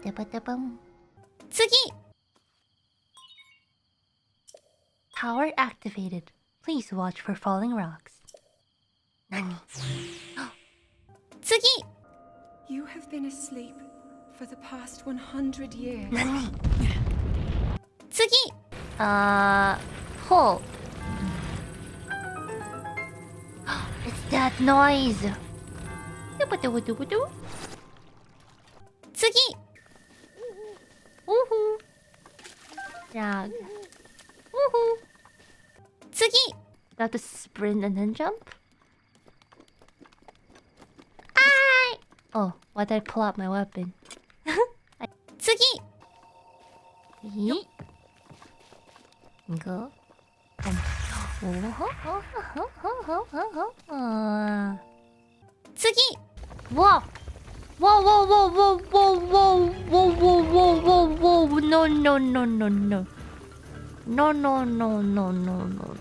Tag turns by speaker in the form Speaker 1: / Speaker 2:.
Speaker 1: タバタバン。次 Tower activated. Please watch for falling rocks. 何次
Speaker 2: You have been asleep for the past 100 years.
Speaker 1: 何次Hold. It's that noise. 次Frog.次 Got to sprint and then jump? Oh, why did I pull out my weapon? 次 Go.次 Whoa! Whoa, whoa, whoa, whoa, whoa, whoa, whoa, whoa, whoa, whoa, whoa, no, no, no, no, no. No, no, no, no, no, no.